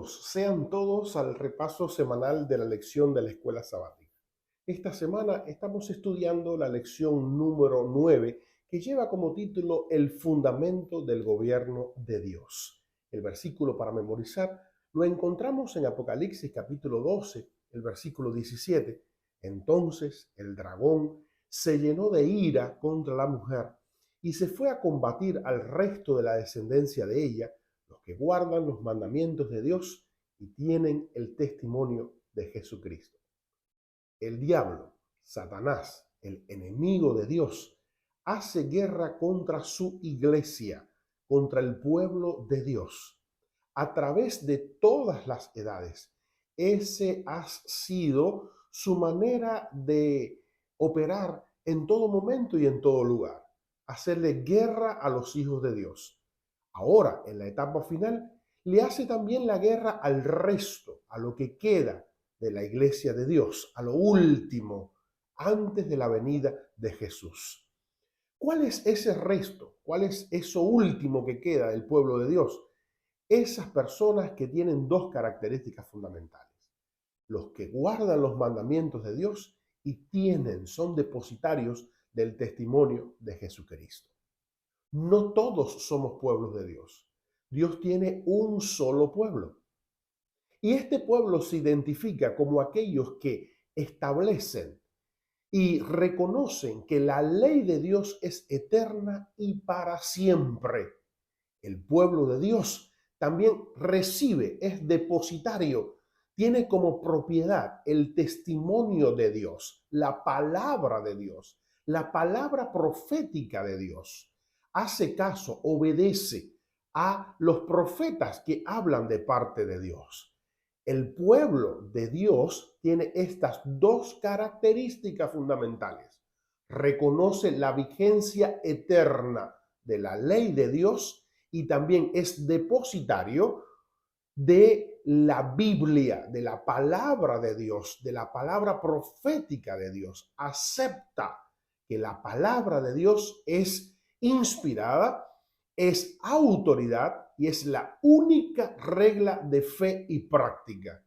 Bienvenidos sean todos al repaso semanal de la lección de la escuela sabática. Esta semana estamos estudiando la lección número 9 que lleva como título El fundamento del gobierno de Dios. El versículo para memorizar lo encontramos en Apocalipsis capítulo 12, el versículo 17. Entonces el dragón se llenó de ira contra la mujer y se fue a combatir al resto de la descendencia de ella, los que guardan los mandamientos de Dios y tienen el testimonio de Jesucristo. El diablo, Satanás, el enemigo de Dios, hace guerra contra su iglesia, contra el pueblo de Dios, a través de todas las edades. Ese ha sido su manera de operar en todo momento y en todo lugar, hacerle guerra a los hijos de Dios. Ahora, en la etapa final, le hace también la guerra al resto, a lo que queda de la iglesia de Dios, a lo último, antes de la venida de Jesús. ¿Cuál es ese resto? ¿Cuál es eso último que queda del pueblo de Dios? Esas personas que tienen dos características fundamentales. Los que guardan los mandamientos de Dios y son depositarios del testimonio de Jesucristo. No todos somos pueblos de Dios. Dios tiene un solo pueblo. Y este pueblo se identifica como aquellos que establecen y reconocen que la ley de Dios es eterna y para siempre. El pueblo de Dios también recibe, es depositario, tiene como propiedad el testimonio de Dios, la palabra de Dios, la palabra profética de Dios. Hace caso, obedece a los profetas que hablan de parte de Dios. El pueblo de Dios tiene estas dos características fundamentales. Reconoce la vigencia eterna de la ley de Dios y también es depositario de la Biblia, de la palabra de Dios, de la palabra profética de Dios. Acepta que la palabra de Dios es inspirada, es autoridad y es la única regla de fe y práctica.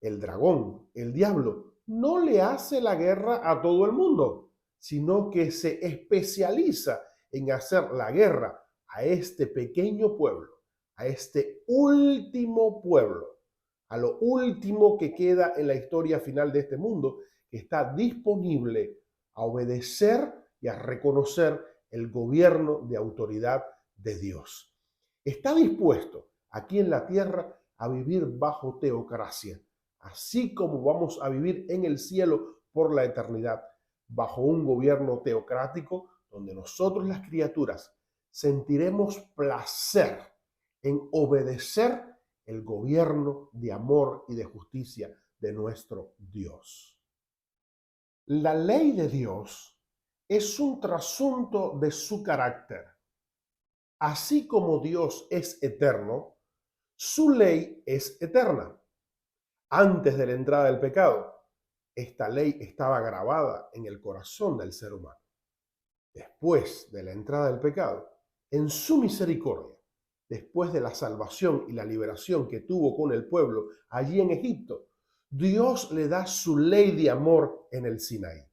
El dragón, el diablo, no le hace la guerra a todo el mundo, sino que se especializa en hacer la guerra a este pequeño pueblo, a este último pueblo, a lo último que queda en la historia final de este mundo, que está disponible a obedecer y a reconocer el gobierno de autoridad de Dios. Está dispuesto aquí en la tierra a vivir bajo teocracia, así como vamos a vivir en el cielo por la eternidad, bajo un gobierno teocrático donde nosotros las criaturas sentiremos placer en obedecer el gobierno de amor y de justicia de nuestro Dios. La ley de Dios es un trasunto de su carácter. Así como Dios es eterno, su ley es eterna. Antes de la entrada del pecado, esta ley estaba grabada en el corazón del ser humano. Después de la entrada del pecado, en su misericordia, después de la salvación y la liberación que tuvo con el pueblo allí en Egipto, Dios le da su ley de amor en el Sinaí.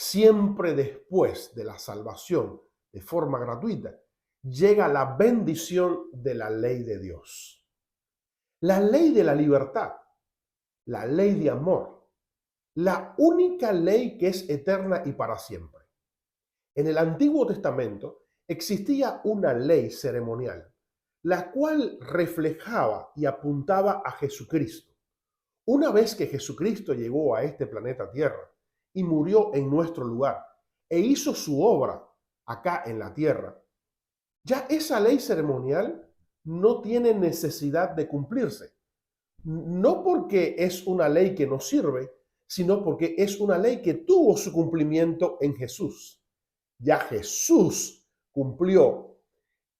Siempre después de la salvación de forma gratuita, llega la bendición de la ley de Dios. La ley de la libertad, la ley de amor, la única ley que es eterna y para siempre. En el Antiguo Testamento existía una ley ceremonial, la cual reflejaba y apuntaba a Jesucristo. Una vez que Jesucristo llegó a este planeta Tierra y murió en nuestro lugar e hizo su obra acá en la Tierra, ya esa ley ceremonial no tiene necesidad de cumplirse. No porque es una ley que nos sirve, sino porque es una ley que tuvo su cumplimiento en Jesús. Ya Jesús cumplió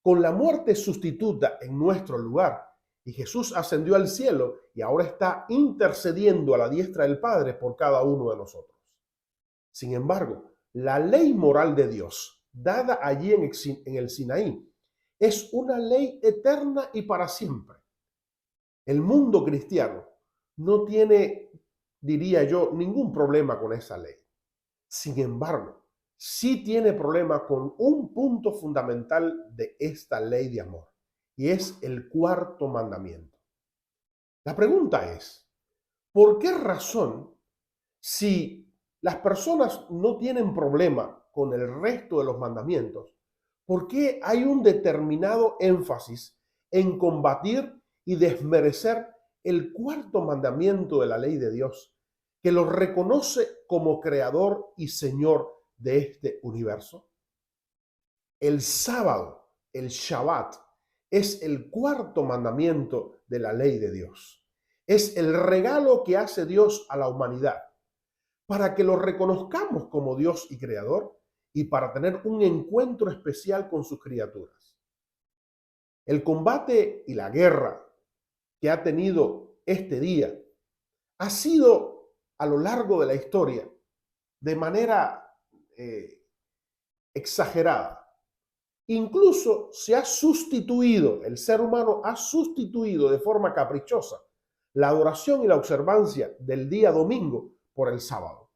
con la muerte sustituta en nuestro lugar y Jesús ascendió al cielo y ahora está intercediendo a la diestra del Padre por cada uno de nosotros. Sin embargo, la ley moral de Dios, dada allí en el Sinaí, es una ley eterna y para siempre. El mundo cristiano no tiene, diría yo, ningún problema con esa ley. Sin embargo, sí tiene problema con un punto fundamental de esta ley de amor, y es el cuarto mandamiento. La pregunta es, ¿por qué razón, si las personas no tienen problema con el resto de los mandamientos, por qué hay un determinado énfasis en combatir y desmerecer el cuarto mandamiento de la ley de Dios, que lo reconoce como creador y señor de este universo? El sábado, el Shabbat, es el cuarto mandamiento de la ley de Dios. Es el regalo que hace Dios a la humanidad para que lo reconozcamos como Dios y creador y para tener un encuentro especial con sus criaturas. El combate y la guerra que ha tenido este día ha sido a lo largo de la historia de manera exagerada. Incluso se ha sustituido, el ser humano ha sustituido de forma caprichosa la adoración y la observancia del día domingo por el sábado.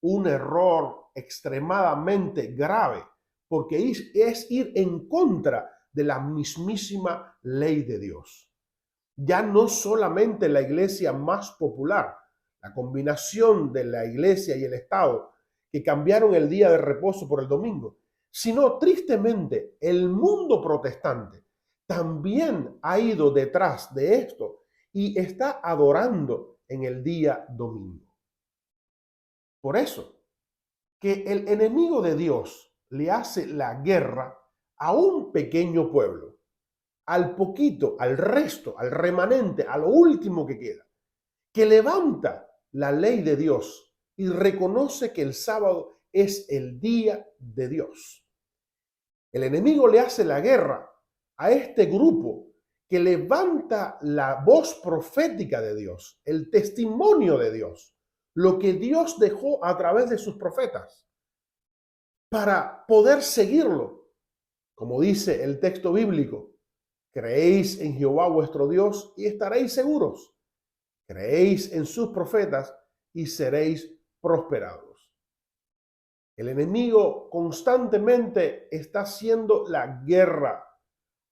Un error extremadamente grave, porque es ir en contra de la mismísima ley de Dios. Ya no solamente la iglesia más popular, la combinación de la iglesia y el Estado, que cambiaron el día de reposo por el domingo, sino tristemente el mundo protestante también ha ido detrás de esto y está adorando en el día domingo. Por eso, que el enemigo de Dios le hace la guerra a un pequeño pueblo, al poquito, al resto, al remanente, a lo último que queda, que levanta la ley de Dios y reconoce que el sábado es el día de Dios. El enemigo le hace la guerra a este grupo que levanta la voz profética de Dios, el testimonio de Dios, lo que Dios dejó a través de sus profetas, para poder seguirlo. Como dice el texto bíblico, creéis en Jehová vuestro Dios y estaréis seguros. Creéis en sus profetas y seréis prosperados. El enemigo constantemente está haciendo la guerra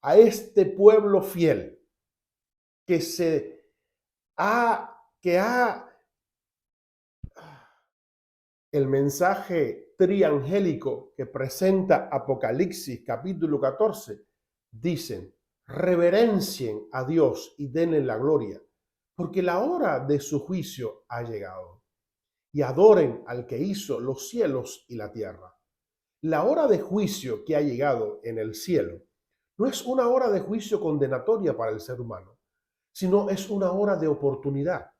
a este pueblo fiel que ha el mensaje triangélico que presenta Apocalipsis capítulo 14, dicen, reverencien a Dios y denle la gloria, porque la hora de su juicio ha llegado. Y adoren al que hizo los cielos y la tierra. La hora de juicio que ha llegado en el cielo no es una hora de juicio condenatoria para el ser humano, sino es una hora de oportunidad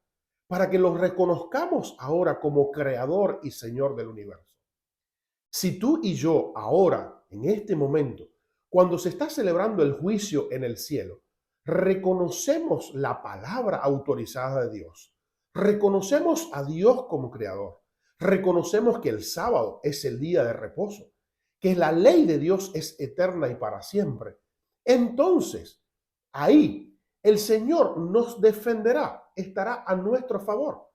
para que lo reconozcamos ahora como creador y señor del universo. Si tú y yo ahora, en este momento, cuando se está celebrando el juicio en el cielo, reconocemos la palabra autorizada de Dios, reconocemos a Dios como creador, reconocemos que el sábado es el día de reposo, que la ley de Dios es eterna y para siempre, entonces ahí el Señor nos defenderá, estará a nuestro favor.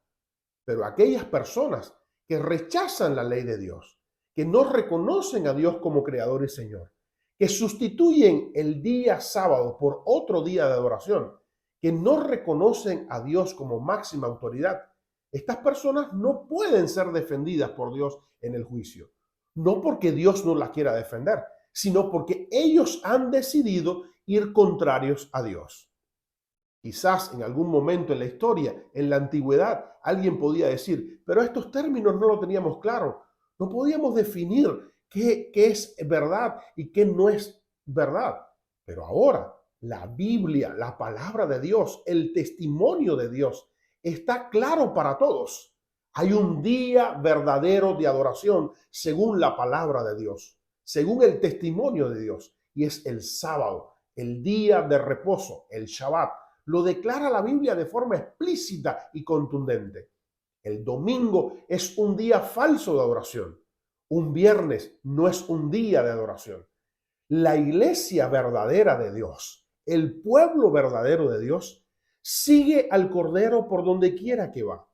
Pero aquellas personas que rechazan la ley de Dios, que no reconocen a Dios como creador y Señor, que sustituyen el día sábado por otro día de adoración, que no reconocen a Dios como máxima autoridad, estas personas no pueden ser defendidas por Dios en el juicio. No porque Dios no las quiera defender, sino porque ellos han decidido ir contrarios a Dios. Quizás en algún momento en la historia, en la antigüedad, alguien podía decir, pero estos términos no lo teníamos claro. No podíamos definir qué es verdad y qué no es verdad. Pero ahora la Biblia, la palabra de Dios, el testimonio de Dios está claro para todos. Hay un día verdadero de adoración según la palabra de Dios, según el testimonio de Dios, y es el sábado, el día de reposo, el Shabbat. Lo declara la Biblia de forma explícita y contundente. El domingo es un día falso de adoración. Un viernes no es un día de adoración. La iglesia verdadera de Dios, el pueblo verdadero de Dios, sigue al Cordero por donde quiera que va.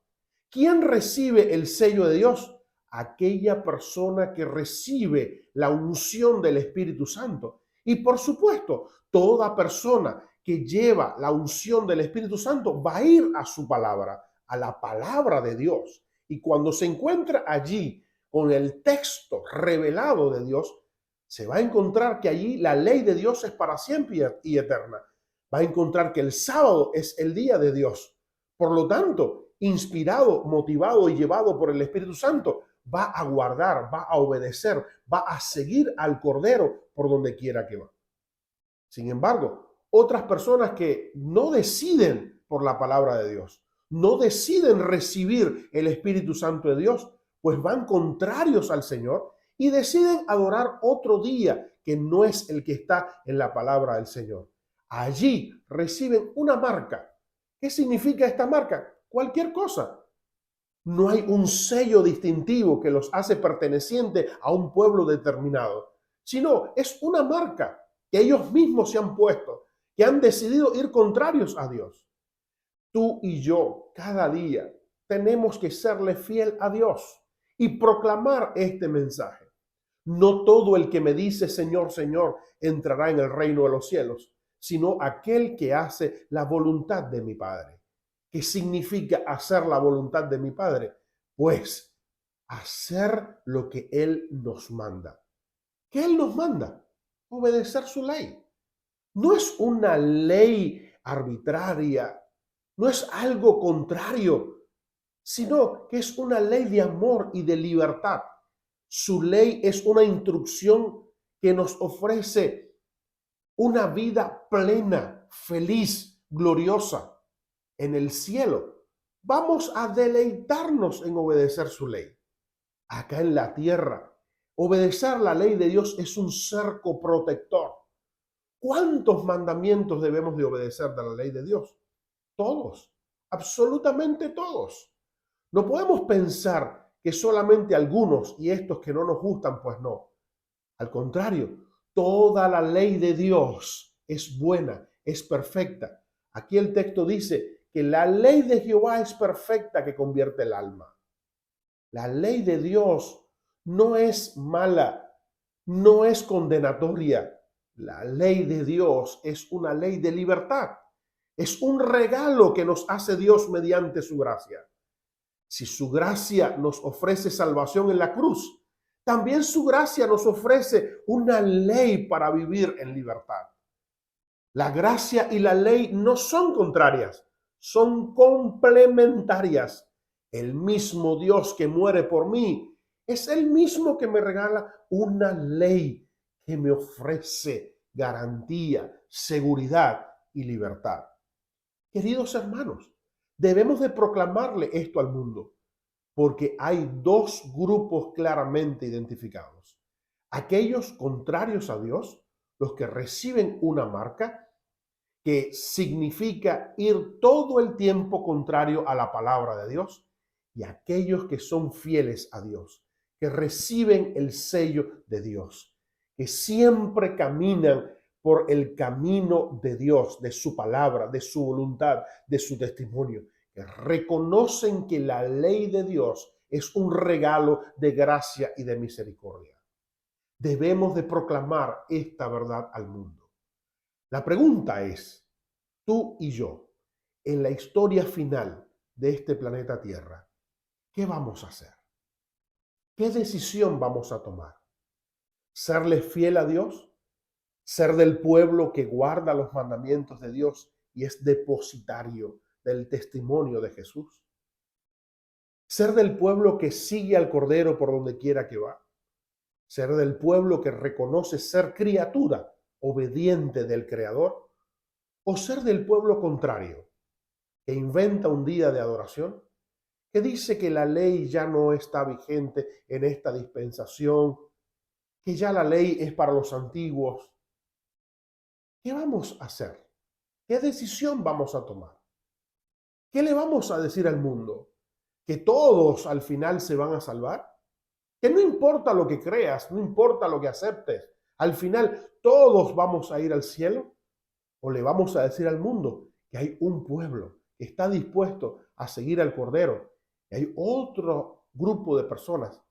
¿Quién recibe el sello de Dios? Aquella persona que recibe la unción del Espíritu Santo. Y por supuesto, toda persona que lleva la unción del Espíritu Santo va a ir a su palabra, a la palabra de Dios. Y cuando se encuentra allí con el texto revelado de Dios, se va a encontrar que allí la ley de Dios es para siempre y eterna. Va a encontrar que el sábado es el día de Dios. Por lo tanto, inspirado, motivado y llevado por el Espíritu Santo, va a guardar, va a obedecer, va a seguir al Cordero por donde quiera que va. Sin embargo, otras personas que no deciden por la palabra de Dios, no deciden recibir el Espíritu Santo de Dios, pues van contrarios al Señor y deciden adorar otro día que no es el que está en la palabra del Señor. Allí reciben una marca. ¿Qué significa esta marca? Cualquier cosa. No hay un sello distintivo que los hace pertenecientes a un pueblo determinado, sino es una marca que ellos mismos se han puesto, que han decidido ir contrarios a Dios. Tú y yo, cada día, tenemos que serle fiel a Dios y proclamar este mensaje. No todo el que me dice Señor, Señor, entrará en el reino de los cielos, sino aquel que hace la voluntad de mi Padre. ¿Qué significa hacer la voluntad de mi Padre? Pues hacer lo que Él nos manda. ¿Qué Él nos manda? Obedecer su ley. No es una ley arbitraria, no es algo contrario, sino que es una ley de amor y de libertad. Su ley es una instrucción que nos ofrece una vida plena, feliz, gloriosa en el cielo. Vamos a deleitarnos en obedecer su ley. Acá en la tierra, obedecer la ley de Dios es un cerco protector. ¿Cuántos mandamientos debemos de obedecer de la ley de Dios? Todos, absolutamente todos. No podemos pensar que solamente algunos y estos que no nos gustan, pues no. Al contrario, toda la ley de Dios es buena, es perfecta. Aquí el texto dice que la ley de Jehová es perfecta que convierte el alma. La ley de Dios no es mala, no es condenatoria. La ley de Dios es una ley de libertad. Es un regalo que nos hace Dios mediante su gracia. Si su gracia nos ofrece salvación en la cruz, también su gracia nos ofrece una ley para vivir en libertad. La gracia y la ley no son contrarias, son complementarias. El mismo Dios que muere por mí es el mismo que me regala una ley que me ofrece garantía, seguridad y libertad. Queridos hermanos, debemos de proclamarle esto al mundo, porque hay dos grupos claramente identificados. Aquellos contrarios a Dios, los que reciben una marca, que significa ir todo el tiempo contrario a la palabra de Dios, y aquellos que son fieles a Dios, que reciben el sello de Dios, que siempre caminan por el camino de Dios, de su palabra, de su voluntad, de su testimonio, que reconocen que la ley de Dios es un regalo de gracia y de misericordia. Debemos de proclamar esta verdad al mundo. La pregunta es, tú y yo, en la historia final de este planeta Tierra, ¿qué vamos a hacer? ¿Qué decisión vamos a tomar? ¿Serle fiel a Dios? ¿Ser del pueblo que guarda los mandamientos de Dios y es depositario del testimonio de Jesús? ¿Ser del pueblo que sigue al Cordero por donde quiera que va? ¿Ser del pueblo que reconoce ser criatura obediente del Creador? ¿O ser del pueblo contrario, que inventa un día de adoración, que dice que la ley ya no está vigente en esta dispensación, que ya la ley es para los antiguos? ¿Qué vamos a hacer? ¿Qué decisión vamos a tomar? ¿Qué le vamos a decir al mundo? ¿Que todos al final se van a salvar? Que no importa lo que creas, no importa lo que aceptes, al final todos vamos a ir al cielo. ¿O le vamos a decir al mundo que que hay un pueblo que está dispuesto a seguir al Cordero, y hay otro grupo de personas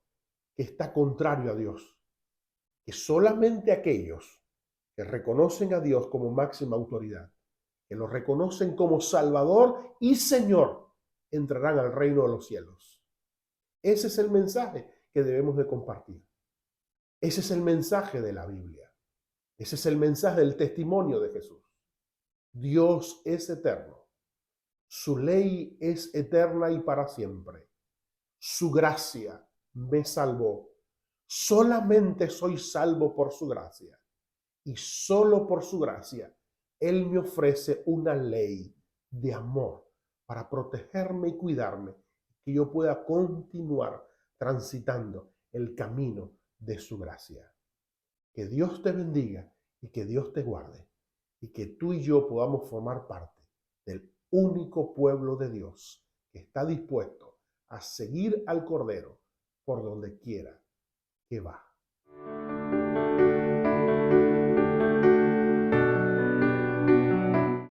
que está contrario a Dios, que solamente aquellos que reconocen a Dios como máxima autoridad, que lo reconocen como Salvador y Señor, entrarán al reino de los cielos. Ese es el mensaje que debemos de compartir. Ese es el mensaje de la Biblia. Ese es el mensaje del testimonio de Jesús. Dios es eterno. Su ley es eterna y para siempre. Su gracia me salvó. Solamente soy salvo por su gracia. Y solo por su gracia, Él me ofrece una ley de amor para protegerme y cuidarme, que yo pueda continuar transitando el camino de su gracia. Que Dios te bendiga y que Dios te guarde, y que tú y yo podamos formar parte del único pueblo de Dios que está dispuesto a seguir al Cordero por donde quiera que va.